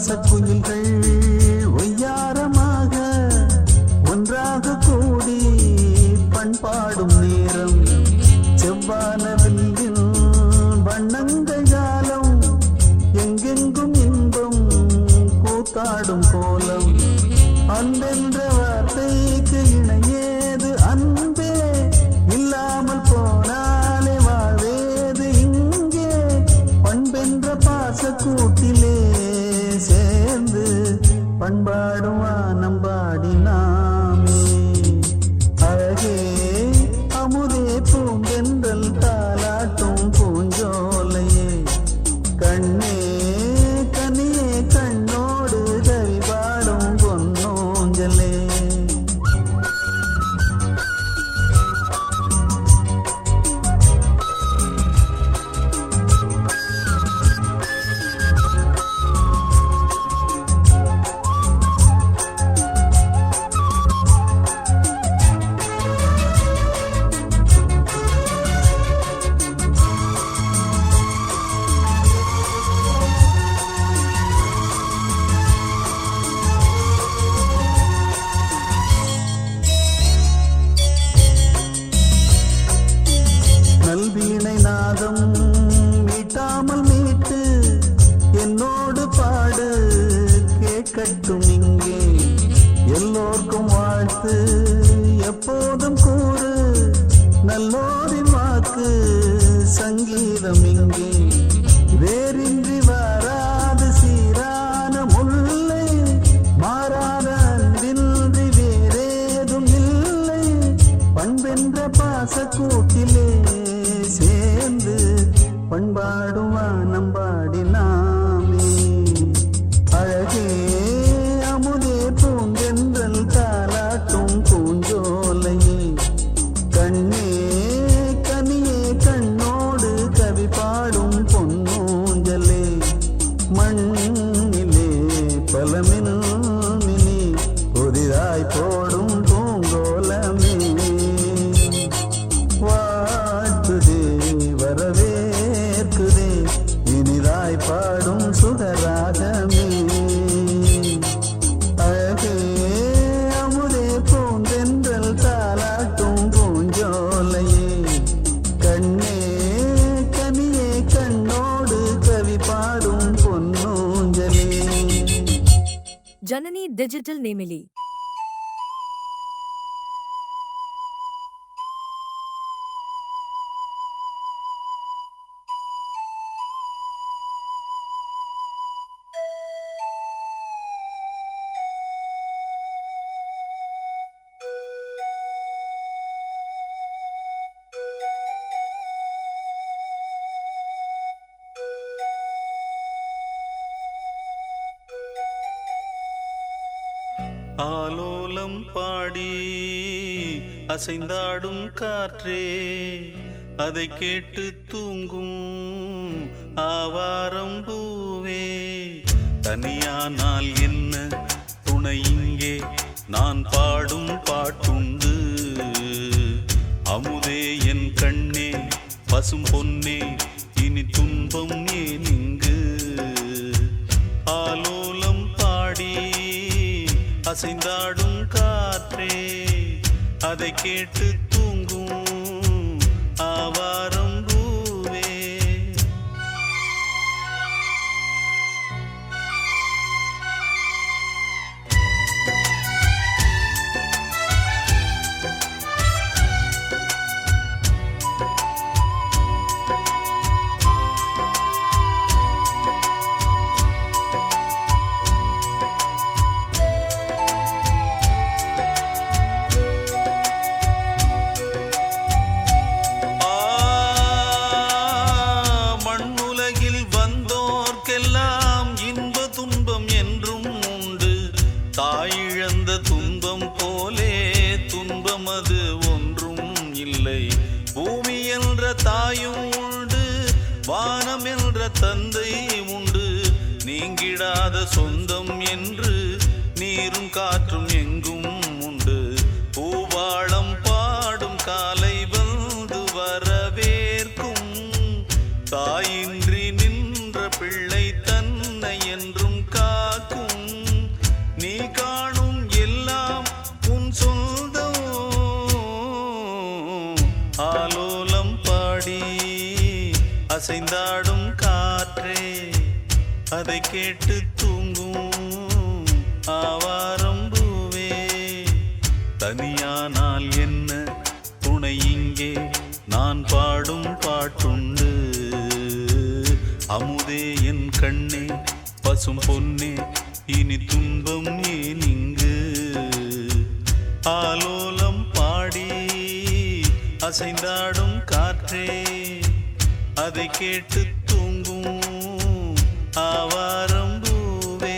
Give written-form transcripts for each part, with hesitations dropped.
பாசக்குயில்கள் ஒய்யாரமாக ஒன்றாக கூடி பண்பாடும் நேரம் செவ்வானவில் வண்ணங்கள் ஜாலம் எங்கெங்கும் இன்பம் கூத்தாடும் கோலம் அன்பென்ற வார்த்தைக்கு இணையேது அன்பே இல்லாமல் போனாலே வாழ்வேது இங்கே பண்பென்ற பாசக்கூட்டிலே சேர்ந்து பண்பாடும் வானம் பாடினாமே அழகே அமுதே பூங்கென்றல் தாலாட்டும் பூஞ்சோலையே கண்ணே கனியே கண்ணோடு கவி பாடும் பொன்னோஞ்சலே நல்வீணை நாதம் மீட்டாமல் மீட்டு என்னோடு பாடு கேட்கட்டும் இங்கே எல்லோர்க்கும் வாழ்த்து எப்போதும் கூறு நல்லோரின் வாக்கு சங்கீதம் இங்கே வேறின்றி வராது சீரான முல்லை மாறாத அன்பின்றி வேறேதும் இல்லை பண்பென்ற பாசக்கூட்டிலே சேர்ந்து பண்பாடும் வானம் பாடினாமே அழகே அமுதே பூங்கென்றல் தாலாட்டும் பூஞ்சோலையே கண்ணே கனியே கண்ணோடு கவி பாடும் பொன்னூஞ்சலே மண்ணிலே பலமினி புதிதாய் போடும் பூங்கோலமே வாழ்த்துதே வரவேற்குதே இனிதாய் பாடும் சுகராகமே அழகே அமுதே பூந்தென்றல் தாலாட்டும் பூஞ்சோலையே கண்ணே கனியே கண்ணோடு கவி பாடும் பொன்னூஞ்சலே ஜனனி டிஜிட்டல் நேமிலி ஆலோலம் பாடி அசைந்தாடும் காற்றே அதை கேட்டு தூங்கும் ஆவாரம் பூவே தனியானால் என்ன துணை இங்கே நான் பாடும் பாட்டுண்டு அமுதே என் கண்ணே பசும் பொன்னே இனி துன்பம் ஏன் இங்கு ஆலோலம் பாடி அசைந்தாடும் காற்றே அதை கேட்டு தூங்கும் ஆவாரம் பூவே தாயிழந்த துன்பம் போலே துன்பம் அது ஒன்றும் இல்லை பூமி என்ற தாயும் உண்டு வானம் என்ற தந்தை உண்டு நீங்கிடாத சொந்தம் என்று நீரும் காற்றும் எங்கும் உண்டு பூவாளம் பாடும் காலை வந்து வரவேற்கும் தாயின்றி நின்ற பிள்ளை தன்னை என்றும் காக்கும் அசைந்தாடும் காற்றே அதை கேட்டு தூங்கும் ஆவாரம் பூவே தனியானால் என்ன துணை இங்கே நான் பாடும் பாட்டுண்டு அமுதே என் கண்ணே பசும் பொன்னே இனி துன்பம் ஏன் இங்கு ஆலோலம் பாடி அசைந்தாடும் காற்றே அதை கேட்டு தூங்கும் ஆவாரம் பூவே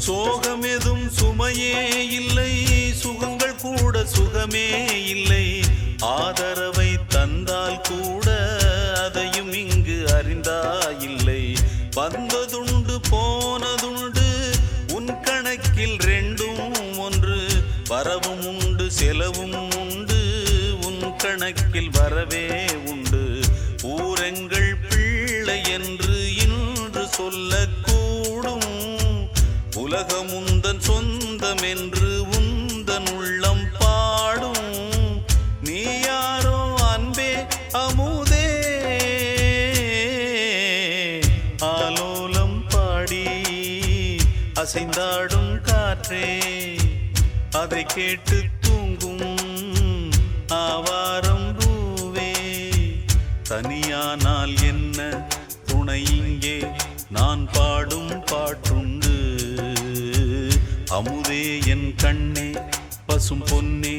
சோகமெதும் சுமையே இல்லை சுகங்கள் கூட சுகமே இல்லை ஆதரவை தந்தால் கூட அதையும் இங்கு அறிந்தாயில்லை வந்ததுண்டு போனதுண்டு உன் கணக்கில் ரெண்டும் ஒன்று வரவும் உண்டு செலவும் உண்டு உன் கணக்கில் வரவே உண்டு ஊரெங்கள் பிள்ளை என்று இன்று சொல்லக்கூடும் உலகம் உந்தன் சொந்தம் என்று உந்தன் உள்ளம் பாடும் நீ யாரோ அன்பே அமுதே ஆலோலம் பாடி அசைந்தாடும் காற்றே அதை கேட்டு தூங்கும் ஆவாரம் பூவே தனியானால் என்ன துணை இங்கே நான் பாடும் பாட்டுண்டு அமுதே என் கண்ணே பசும் பொன்னே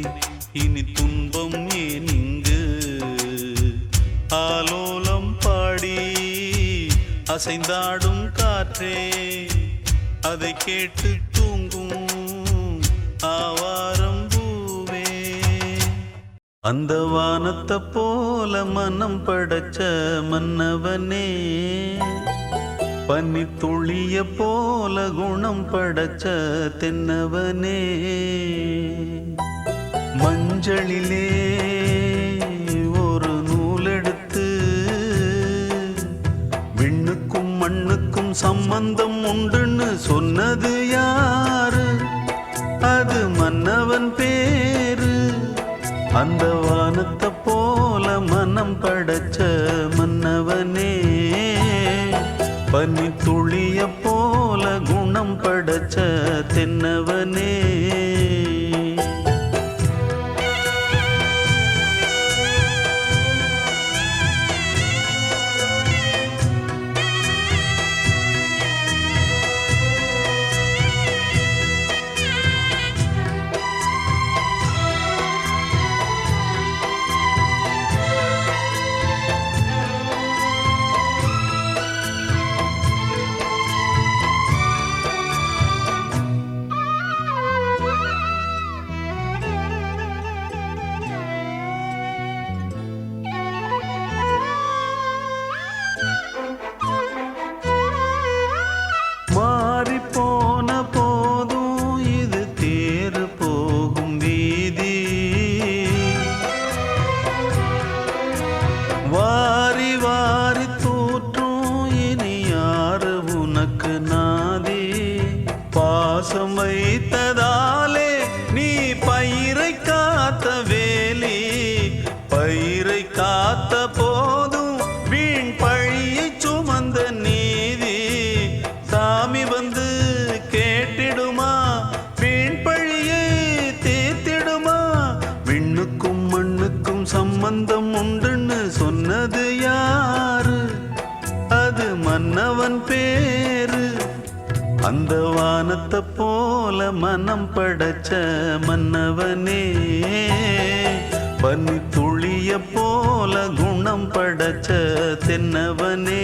இனி துன்பம் ஏன் இங்கு ஆலோலம் பாடி அசைந்தாடும் காற்றே அதை கேட்டு தூங்கும் ஆவாரம் பூவே அந்த வானத்தை போல மனம் படைச்ச மன்னவனே பனி துளிய போல குணம் படைச்ச தென்னவனே மஞ்சளிலே ஒரு நூலெடுத்து விண்ணுக்கும் மண்ணுக்கும் சம்பந்தம் உண்டுன்னு சொன்னது யாரு அது மன்னவன் பேரு அந்த வானத்தை போல மனம் படைச்ச மன்னவனே பனி துளிய போல குணம் படைச்ச தென்னவனே பாசம் வைத்ததாலே நீ பயிரை காத்த வேலி பயிரை காத்த போதும் வீண் பழியை சுமந்த நீதி சாமி வந்து கேட்டிடுமா வீண் பழியை தீர்த்திடுமா விண்ணுக்கும் மண்ணுக்கும் சம்பந்தம் உண்டுன்னு சொன்னது யாரு அது மன்னவன் பேரு அந்த வானத்தை போல மனம் படைச்ச மன்னவனே பனி துளிய போல குணம் படைச்ச தென்னவனே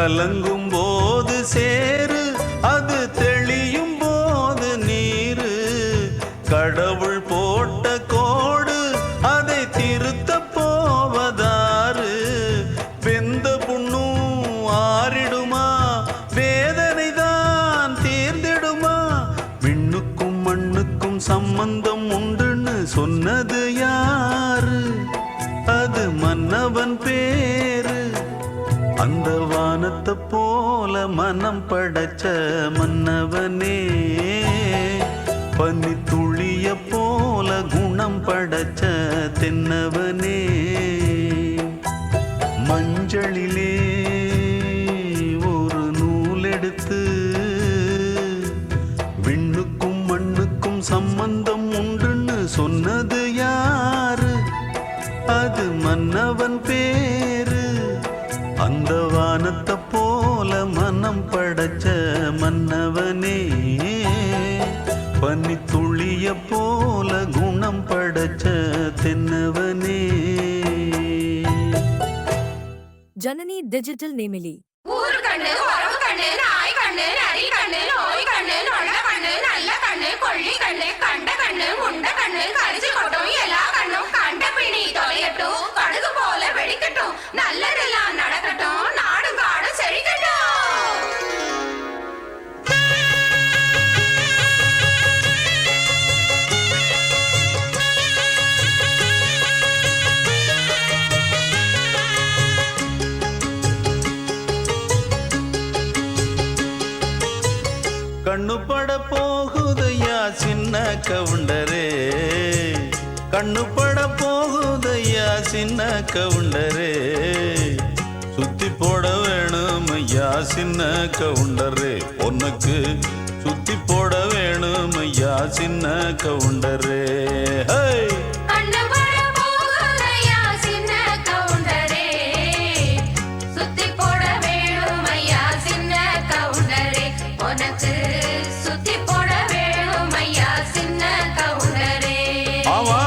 கலங்கும் போது சேரு, அது தெளியும் போது நீரு. கடவுள் போட்ட கோடு, அதை திருத்த போவதாறு. வெந்த புண்ணும் ஆறிடுமா, வேதனை தான் தீர்ந்திடுமா? விண்ணுக்கும் மண்ணுக்கும் சம்பந்தம் உண்டுன்னு சொன்னது யாரு? அது மன்னவன் பேரு. அந்த வானத்தை போல மனம் படைச்ச மன்னவனே, பனி துளிய போல குணம் படைச்ச தென்னவனே. மஞ்சளிலே ஒரு நூல் எடுத்து, விண்ணுக்கும் மண்ணுக்கும் சம்பந்தம் உண்டுன்னு சொன்னது யாரு? அது மன்னவன் பேரு. அந்த வானத்தை போல மனம் படைச்ச மன்னவனே, பனி துளிய போல குணம் படைச்ச தென்னவனே. ஜனனி டிஜிட்டல் நேமிலி. ஊரு கண்ணு, உறவு கண்ணு, நாய் கண்ணு, நரி கண்ணு, நோய் கண்ணு, நொல்ல கண்ணு, நல்ல கண்ணு, கொள்ளி கண்ணு, கண்ட கண்ணு, முண்ட கண்ணு, கரிச்சு கொட்டும் எல்லா கண்ணும் கண்ட பிணி தொலையட்டும், கடுகு போல வெடிக்கட்டும், நல்லதெல்லாம் நடக்கட்டும், நாடும் காடும் செழிக்கட்டும். கண்ணு பட போகுதையா சின்ன கவுண்டரே, கண்ணு பட போகுதையா சின்ன கவுண்டரே. சுத்தி போட வேணும் ஐயா சின்ன கவுண்டரே, உனக்கு சுத்தி போட வேணும் ஐயா சின்ன கவுண்டரே. கண்ணு பட போகுதையா சின்ன கவுண்டரே, சுத்தி போட வேணும் ஐயா சின்ன கவுண்டரே, உனக்கு சுத்தி போட வேணும் ஐயா சின்ன கவுண்டரே. ஆமா,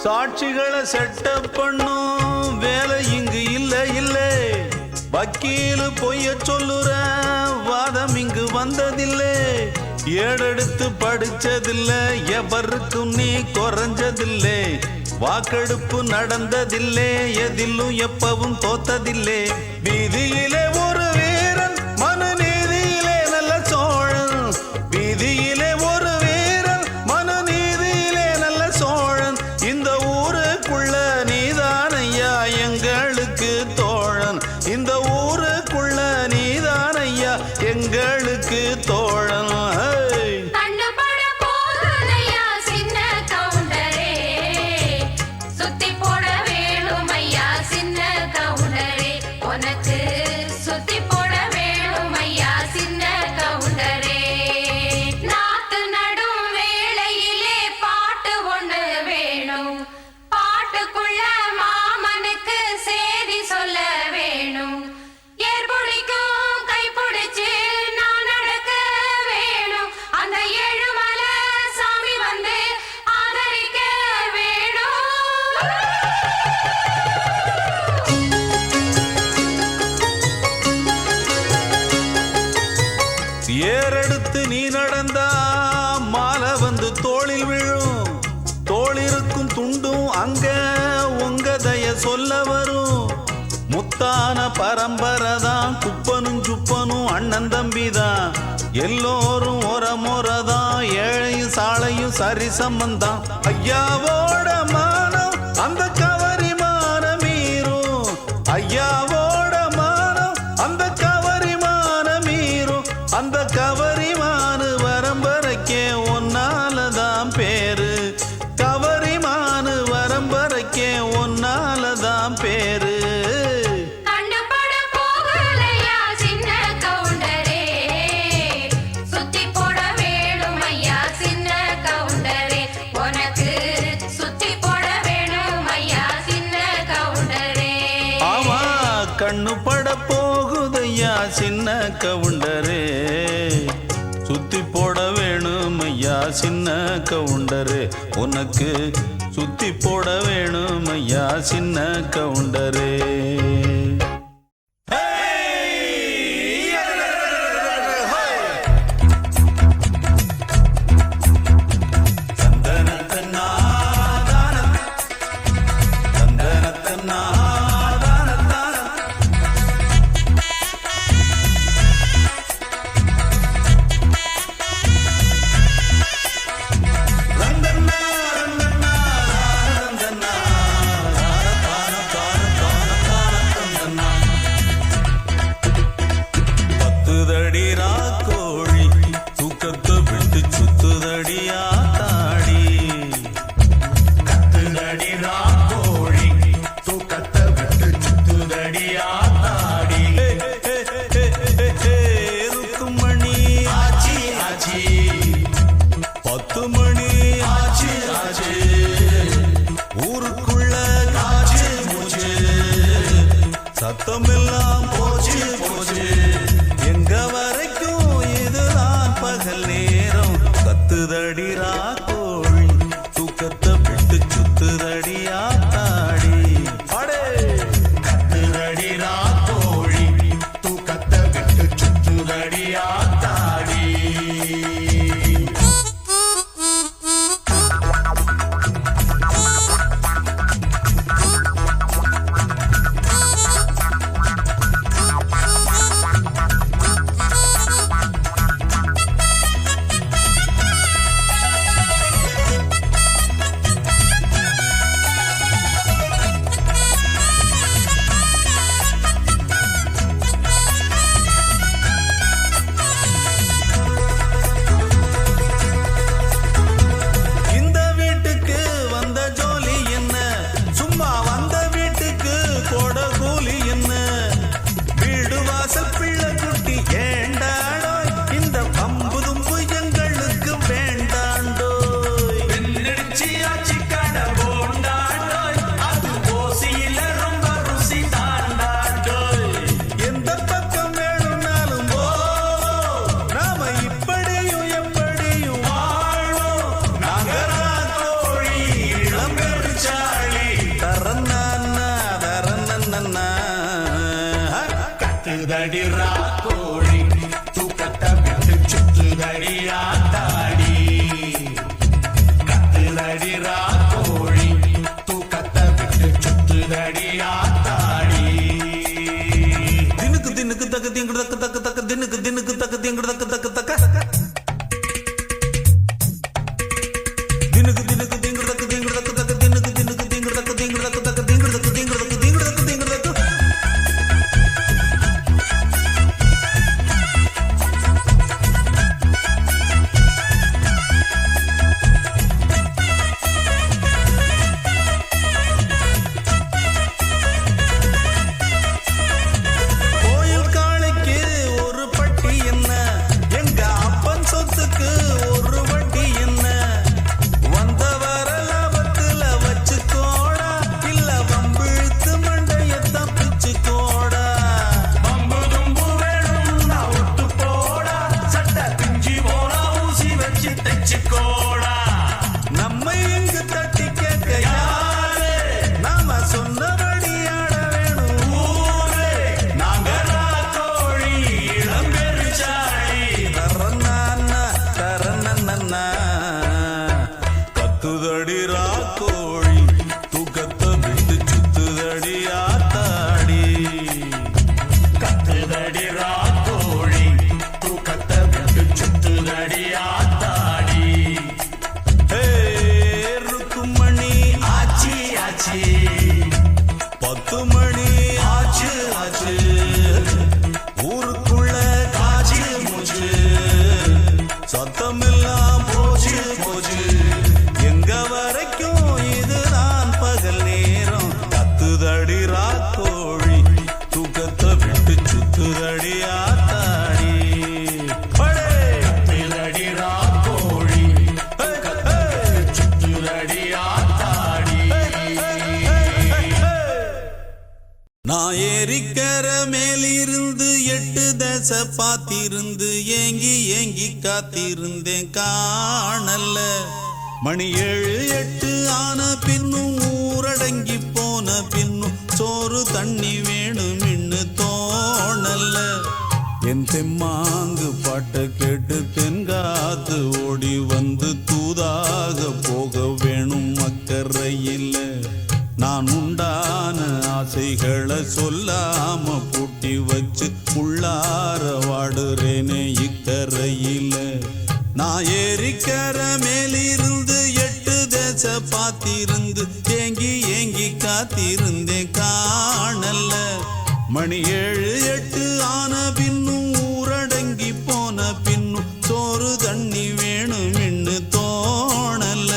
சாட்சிகளை செட்டப் பண்ணும் வேலை இங்கு இல்ல இல்ல. வக்கீலு பொய்ய சொல்லுற வாதம் இங்கு வந்ததில்லை. ஏடெடுத்து படிச்சதில்ல, எவருக்கும் நீ குறைஞ்சதில்லை. வாக்கெடுப்பு நடந்ததில்லை, எதிலும் எப்பவும் தோத்ததில்லை. வீதியிலே ஒரு வீரன், மனு நீதியிலே நல்ல சோழன். வீதியிலே ஒரு வீரன், மனு நீதியிலே நல்ல சோழன். இந்த ஊருக்குள்ள நீதானையா எங்களுக்கு தோழன். இந்த ஊருக்குள்ள நீதானையா எங்களுக்கு தோழன். கண்ணு பட போகுதையா சின்ன கவுண்டரே, சுத்தி போட வேணும் ஐயா சின்ன கவுண்டரே, உனக்கு சுத்தி போட வேணும் ஐயா சின்ன கவுண்டரே. நாத்து நடும் வேளையிலே பாட்டு ஒண்ணு வேணும், பாட்டுக்குள்ள மாமனுக்கு சேதி சொல்ல வேணும். ஏற்புடிக்கும் கைப்பிடிச்சு நான் நடக்க வேணும், அந்த ஏழுமலை சாமி வந்து ஆதரிக்க வேணும். ஏறெடுத்து நீ நடந்தா மாலை வந்து தோளில் விழும். தோளிருக்கும் துண்டும் அங்க உங்க தய சொல்ல வரும். முத்தான பரம்பரைதான், குப்பனும் சுப்பனும் அண்ணன் தம்பிதான். எல்லோரும் ஒரமுறைதான், ஏழையும் சாலையும் சரி சம்பந்தான். ஐயாவோட மானம் அந்த கவரி மானம் மீறும். ஐயாவோட மானம் அந்த கவரி மானம் மீறும். அந்த கவரி மானு வரம்பரைக்கே ஒன்னாலதான் பேரு. கவரி மானு வரம்பரைக்கே ஒன்னாலதான் பேரு. கவுண்டரே சுத்தி போட வேணும் ஐயா சின்ன கவுண்டரே உனக்கு சுத்தி போட வேணும் ஐயா சின்ன கவுண்டரே சத்தமெல்லாம் போச்சு போச்சு எங்க வரைக்கும் இதுதான் பகல் நேரம் கத்துதடி ராக்கோழி தூக்கத்தை விட்டு சுத்துதடி ஆத்தாடி கத்துதடி ராக்கோழி தூக்கத்தை விட்டு சுத்துதடி ஆத்தாடி கத்துதடி ராக்கோழி தூக்கத்தை விட்டு சுத்துதடி ஆத்தாடி கத்துதடி ராக்கோழி தூக்கத்தை விட்டு சுத்துதடி ஆத்தாடி தினுக்கு தினுக்கு தக்கு திங்கு தக்கு தக்கு தக்கு தினுக்கு தினுக்கு தக்கு திங்கு தக்கு தக்கு தக்க தினுக்கு தினுக்கு திங்கு தக்கு திங்கு தக்கு தக்கு தினுக்கு தினுக்கு திங்கு தக்கு திங்கு தக்கு தக்கு திங்கு தக்கு திங்கு தக்கு திங்கு தக்கு திங்கு தக்கு கத்துதடி ராக்கோழி தூக்கத்தை விட்டு சுத்துதடி ஆத்தாடி கத்துதடி ராக்கோழி தூக்கத்தை விட்டு சுத்துதடி ஆத்தாடி ருக்குமணி ஆச்சி ஆச்சி 10 மணி ஆச்சு ஆச்சு ஊருக்குள்ள காச்சு மூச்சு சத்தமெல்லாம் போச்சு போச்சு எங்க வரைக்கும் இதுதான் பகல் நேரம் கத்துதடி ராக்கோழி தூக்கத்தை விட்டு சுத்துதடி ஆத்தாடி கத்துதடி ராக்கோழி சுத்துதடி ஆத்தாடி நான் ஏரிக்கர மேலிருந்து 8 தசை பார்த்திருந்து ஏங்கி ஏங்கி காத்திருந்தேன் காணல்ல. மணி 7 8 ஆன பின்னும் ஊரடங்கி போன பின்னும் சோறு தண்ணி வேணும் இன்னு தோணல்ல. என் தெம்மாங்கு பாட்டை கேட்டு தென்காத்து ஓடி வந்து தூதாக போக வேணும் அக்கறையில். நான் உண்டான ஆசைகளை சொல்லாம பூட்டி வச்சு உள்ளார வாடுறேனே இக்கரையில். நான் ஏரிக்கர மேலிருந்து 8 தசை பார்த்திருந்து ஏங்கி ஏங்கி காத்திருந்தேன் காணல்ல. மணி 7 8 ஆன பின்னும் ஊரடங்கி போன பின்னும் சோறு தண்ணி வேணும் இன்னு தோணல்ல.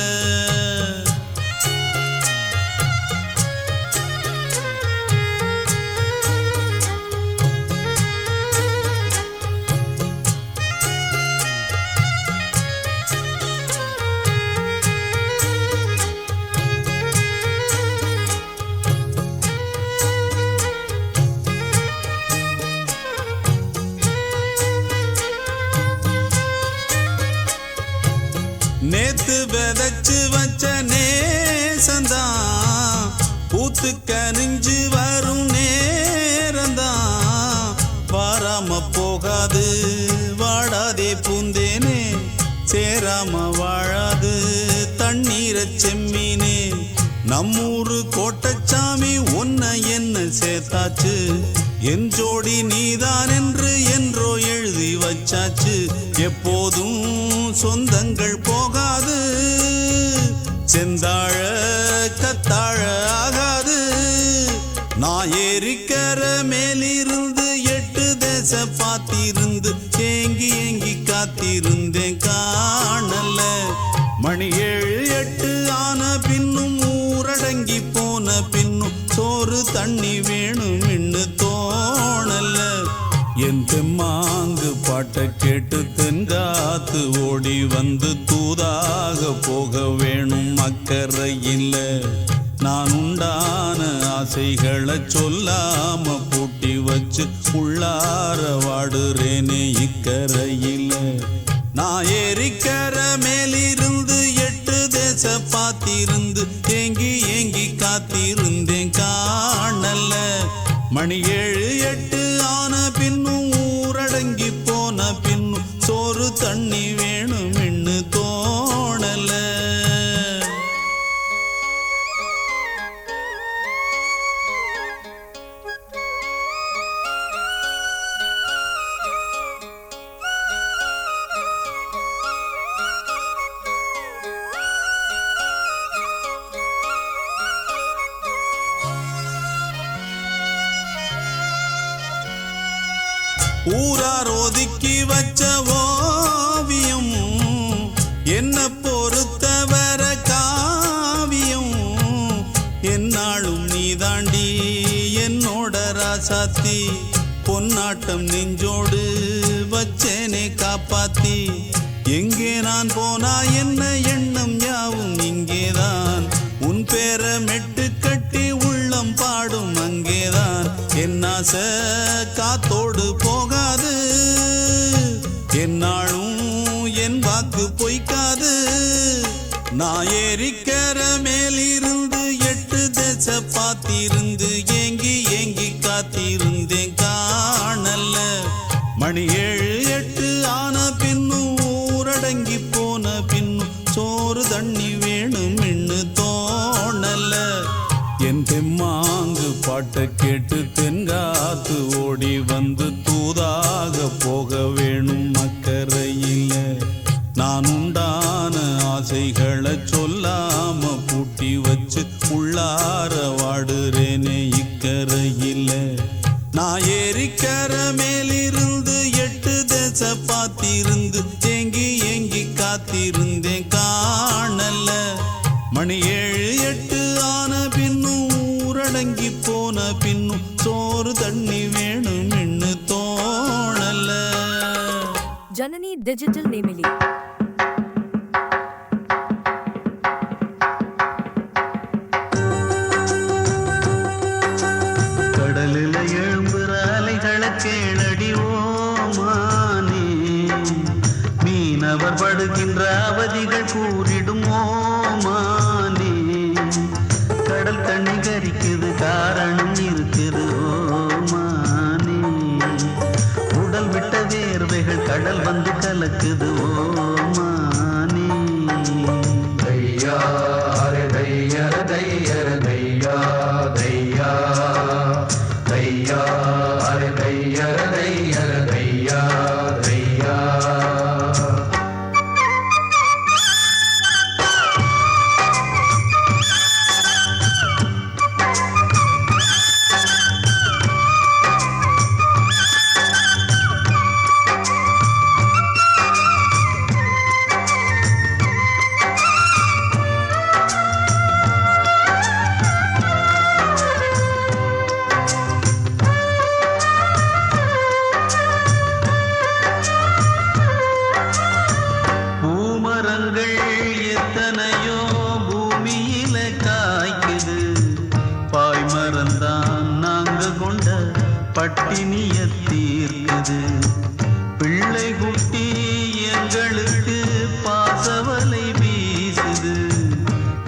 நேத்து விதைச்சு வச்ச நேசந்தான் பூத்து கனிஞ்சு வரும் நேரந்தான். வாராம போகாது வாடாதே பூந்தேனே, சேராம வாழாது தண்ணீரை செம்மீனே. நம்மூரு கோட்டச்சாமி ஒன்ன என்ன சேர்த்தாச்சு, என் ஜோடி நீதான் என்று என்றோ எழுதி வச்சாச்சு. எப்போதும் சொந்தங்கள் போகாது, செந்தாழ கத்தாழ ஆகாது. நான் ஏரிக்கர மேலிருந்து 8 தசை பார்த்திருந்து ஏங்கி ஏங்கி காத்திருந்தேன் காணல்ல. மணி 7 8 ஆன பின்னும் ஊரடங்கி போன பின்னும் சோறு தண்ணி வேணும் இன்னு தோணல்ல. என் தெம்மாங்கு பாட்டை கேட்டு தென்காத்து ஓடி வந்து தூதாக போக வேணும் அக்கறையில். நான் உண்டான ஆசைகளை சொல்லாம பூட்டி வச்சு உள்ளார வாடுறேனே இக்கரையில். நான் ஏரிக்கர மேலிருந்து 8 தசை பார்த்திருந்து ஏங்கி ஏங்கி காத்திருந்தேன் காணல்ல. மணி 7 8 ஆன பின்னும் ஊரடங்கி போன பின்னும் சோறு தண்ணி வேணும் இன்னு தோணல. ஊரார் ஒதுக்கி வச்ச ஓவியம் என்ன பொறுத்தவர காவியம். என்னாலும் நீதாண்டி என்னோட ராசாத்தி, பொன்னாட்டம் நெஞ்சோடு வச்சேனே காப்பாத்தி. எங்கே நான் போனா என்ன எண்ணம் யாவும் இங்கேதான், உன் பேர மெட்டு கட்டி உள்ளம் பாடும் அங்கேதான். என்னாச காத்தோடு போகாது, என்னாலும் என் வாக்கு பொய்க்காது. நான் ஏரிக்கர மேலிருந்து 8 தசை பார்த்திருந்து ஏங்கி ஏங்கி காத்திருந்தேன் காணல்ல. மணி 7 8 ஆன பின்னும் ஊரடங்கி போன பின்னும் சோறு தண்ணி வேணும் இன்னு தோணல்ல. என் தெம்மாங்கு பாட்டை கேட்டு தென்காத்து ஓடி வந்து தூதாக போக வேணும் அக்கறையில். நான் உண்டான ஆசைகளை சொல்லாம பூட்டி வச்சு உள்ளார வாடுறேனே இக்கரையில். நான் ஏரிக்கர மேலிருந்து 8 தசை பார்த்திருந்து ஏங்கி ஏங்கி காத்திருந்தேன் காணல்ல. மணி 7 8 ஆன பின்னும் ஊரடங்கி போன பின்னும் சோறு தண்ணி வேணும் இன்னு தோணல. ஜனனி டிஜிட்டல் நேமிலி. கடல் अरे दैया दैया दैया अरे दैया दैया दैया दैया பட்டினிய தீர்க்குது பிள்ளை குட்டி எங்களுக்கு பாசவலை வீசுது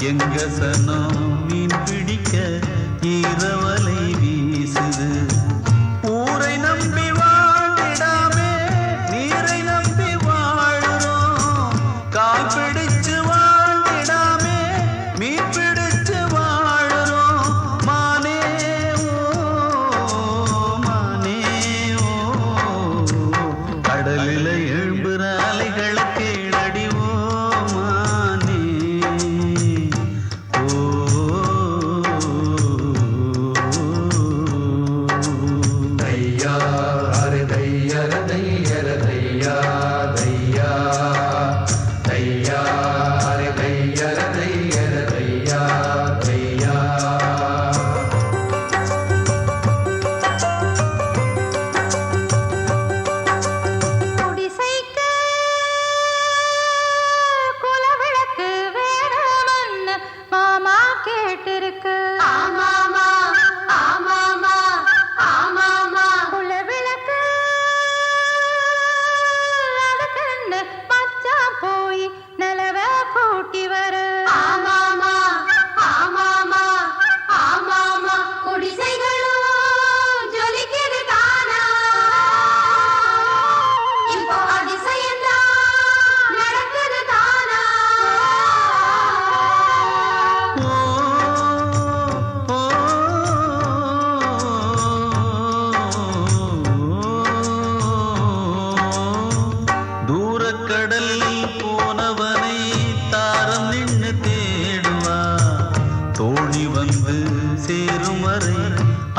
எங்க சனம் மீன் பிடிக்க ஈரவலை வீசுது ஊரை நம்பி வாழ்ந்திடாமே நீரை நம்பி வாழுறோம் கால் பிடிச்சு வாழ்ந்திடாமே மீன் பிடிச்சு வாழுறோம் மானே கடலில எழும்புற அலைகளை கேளடிவோமானே ஓ தையா அரே தையா தையா தையா தையா தையா அரே தையா தையா தையா தையா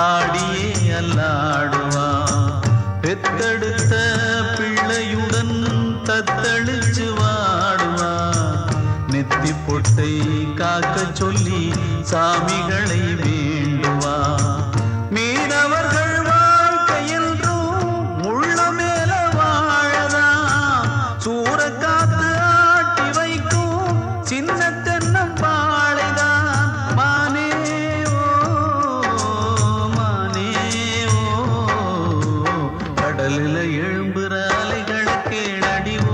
ஆடியே அல்லாடுவா பெத்தெடுத்த பிள்ளையுடன் தத்தளிச்சு வாடுவா நெத்தி பொட்டை காக்க சொல்லி சாமிகளை வேண்டுவா மீனவர்கள் வாழ்க்கையென்றும் உள்ள மேல வாழதா சூறக்காத்து ஆட்டி வைக்கும் சின்ன தென்னம் பாழைதான் மானே கடலில எழும்புற அலைகளை கேளடிவோமானே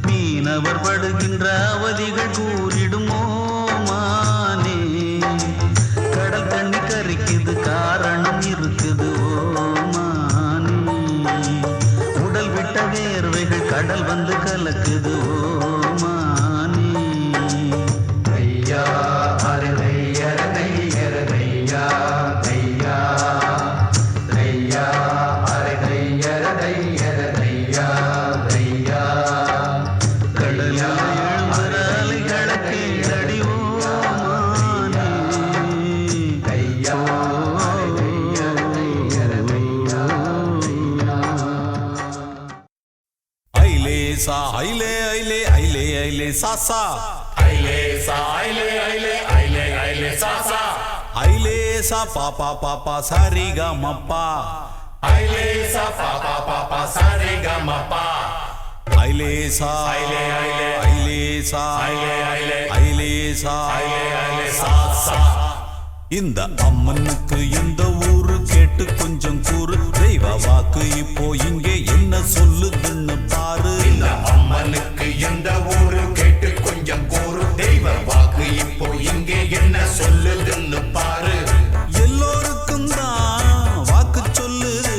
மீனவர் படுகின்ற அவதிகள் கூறிடுமோமானே கடல் தண்ணி கரிக்குது காரணம் இருக்குது ஓமானே உடல் விட்ட வேர்வைகள் கடல் வந்து கலக்குது ஓமானே ஐயா அரே தையா தையா தையா தையா தையா அரே தையா தையா தையா தையா கடலில் எழும்புற அலைகளை கேளடிவோமானே தையா தையா தையா தையா ஐலே சா ஐலே ஐலே ஐலே ஐலே சாசா ஐலே சா ஐலே ஐலே ஐலே ஐலே சாசா ஐலே சா பாப்பா பாப்பா சரிகா மப்பா ஐலே சா பாப்பா பாப்பா சரிகா மப்பா ஐலே சா ஐலே ஐலே ஐலே சா ஐலே ஐலே ஐலே சா ஐலே ஐலே சாசா இந்த அம்மனுக்கு எந்த ஊரு கேட்டு கொஞ்சம் கூறு தெய்வ வாக்கு இப்போ இங்கே என்ன சொல்லுதுன்னு பாரு இந்த அம்மனுக்கு எந்த ஊரு கேட்டு கொஞ்சம் கூறு தெய்வ வாக்கு இப்போ இங்கே என்ன சொல்லுதுன்னு பாரு எல்லோருக்கும் தான் வாக்கு சொல்லுது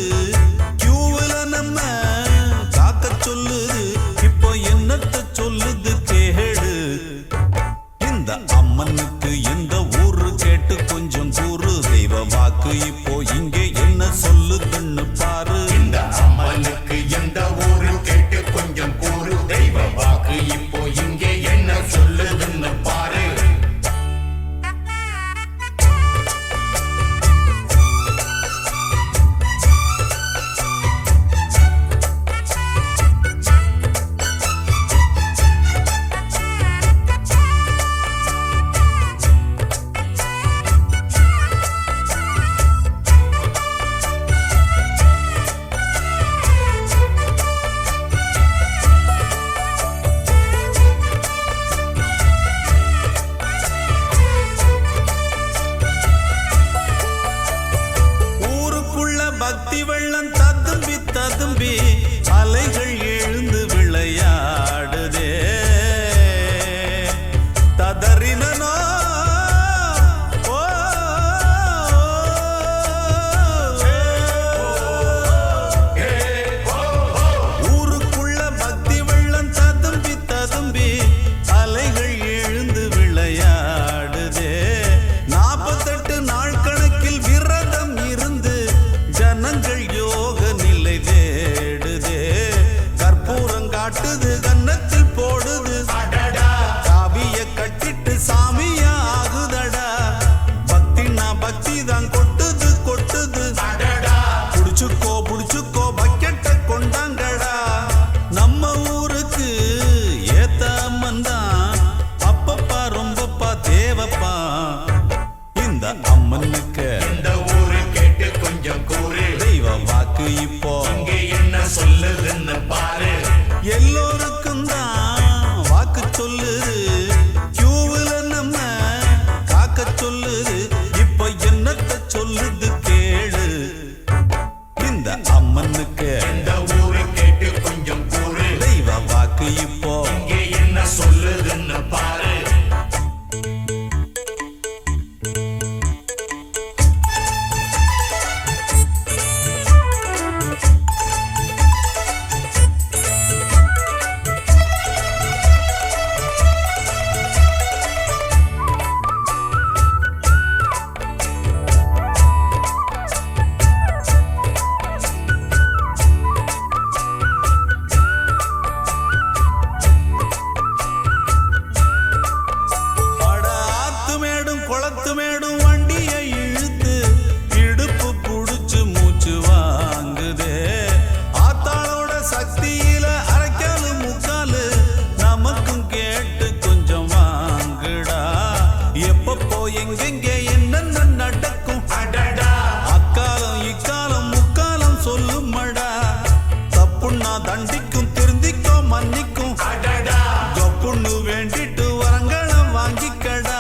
கியூவுல நம்ம காக்க சொல்லுது இப்போ என்னத்த சொல்லுது கேடு இந்த இந்த அம்மனுக்கு எந்த ஊரு கேட்டு கொஞ்சம் கூறு தெய்வ வாக்கு இப்போ இங்கே என்ன சொல்லுதுன்னு பாரு இந்த அம்மனுக்கு எந்த ஊரு கேட்டு கொஞ்சம் கூறு தெய்வ வாக்கு இப்போ இங்கே என்ன சொல்லுதுன்னு பாரு பக்தி வெள்ளம் ததும்பி ததும்பி அலைகள் எழுந்து விளையாடுதே ததறினோ ஊருக்குள்ள பக்தி வெள்ளம் ததும்பி ததும்பி அலைகள் எழுந்து விளையாடுதே 48 நாள் கணக்கில் விரதம் இருந்து ஜனங்கள் யோக நிலை தேடுதே கற்பூரம் காட்டுது கன்னத்தில் போடுது காவிய கட்டிட்டு சாமியா ஆகுதடா பக்தினா பக்தி தான் கொட்டுது கொட்டுது புடிச்சுக்கோ பக்கெட்ட கொண்டாங்கடா நம்ம ஊருக்கு ஏத்த அம்மன் தான் அப்பப்பா ரொம்பப்பா தேவப்பா இந்த அம்மனுக்கு இந்த ஊரு கேட்டு கொஞ்சம் கூறு தெய்வ வாக்கு இப்போ இங்கே என்ன சொல்லுதுன்னு பாரு எல்லோருக்கும் தான் வாக்கு சொல்லுது கியூவுல நம்ம காக்க சொல்லுது இப்போ என்னத்த சொல்லுது கேளு இந்த அம்மனுக்கு இந்த ஊரு கேட்டு கொஞ்சம் கூறு தெய்வ வாக்கு இப்போ இங்கே என்ன சொல்லுதுன்னு பாரு அட ஆத்து மேடும் குளத்து மேடும் வண்டியை இழுத்து இடுப்பு புடிச்சு மூச்சு வாங்குதே ஆத்தாளோட சக்தியில அரைக்காலு முக்காலு நமக்கும் கேட்டு கொஞ்சம் வாங்குடா எப்பப்போ எங்கெங்க என்னென்ன நடக்கும் அடடா அக்காலம் இக்காலம் முக்காலம் சொல்லுமடா தப்புன்னா தண்டிக்கும் திருந்திக்கோ மன்னிக்கும் அடடா கப்புன்னு வேண்டிட்டு வரங்களை வாங்கிக்கடா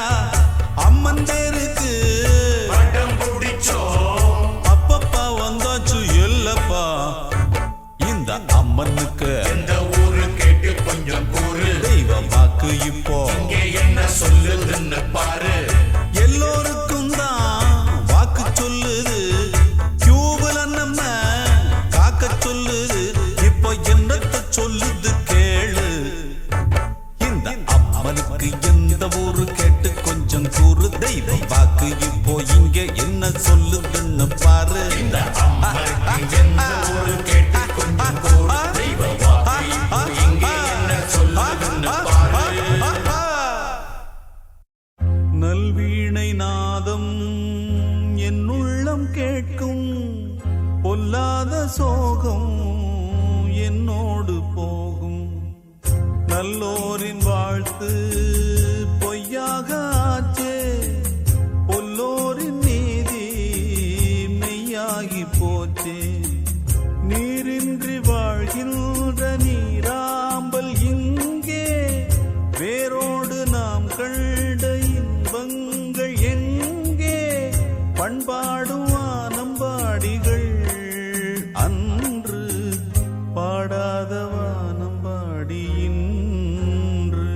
அம்மன் பேருக்கு படம் பிடிச்சோ அப்பப்பா வந்தாச்சு இல்லப்பா இந்த அம்மனுக்கு இந்த ஊரு கேட்டு கொஞ்சம் கூறு தெய்வ வாக்கு இப்போ இங்கே என்ன சொல்லுதுன்னு பாரு எல்லோருக்கும் தான் வாக்கு சொல்லுது கியூவுல நம்ம காக்க சொல்லுது இப்போ என்னத்த சொல்லுது கேளு இந்த அம்மனுக்கு எந்த ஊரு கேட்டு கொஞ்சம் கூறு தெய்வ வாக்கு இப்போ இங்க என்ன சொல்லுதுன்னு பாரு இந்த அம்மனுக்கு எந்த ஊரு கேட்டு கொஞ்சம் கூறு தெய்வ வாக்கு இப்போ இங்கே என்ன சொல்லுதுன்னு பாரு நல்வீணை நாதம் என் உள்ளம் கேட்கும் பொல்லாத சோகம் என்னோடு போகும் நல்லோரின் வாழ்த்து பொய்யாக ஆச்சே பொல்லோரின் நீதி மெய்யாகி போச்சே நீரின்றி வாழ்கின்ற நீராம்பல் இங்கே வேரோடு நாம் கண்ட இன்பங்கள் எங்கே பண்பாடும் வானம்பாடிகள் அன்று பாடாத வானம்பாடி இன்று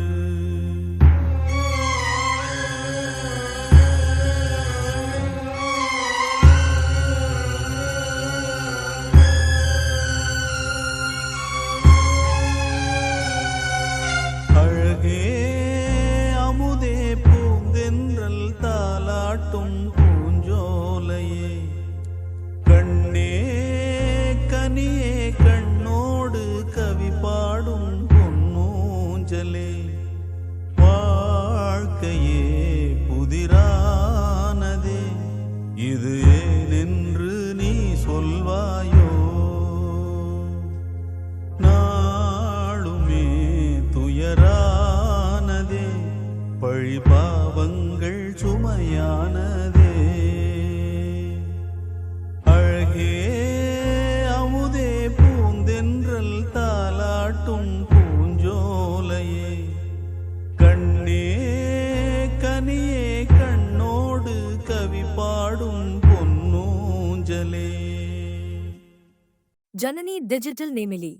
பாவங்கள் சுமையானதே அழகே அமுதே பூந்தென்றல் தாலாட்டும் பூஞ்சோலையே கண்ணே கனியே கண்ணோடு கவி பாடும் பொன்னூஞ்சலே Janani Digital Nemili.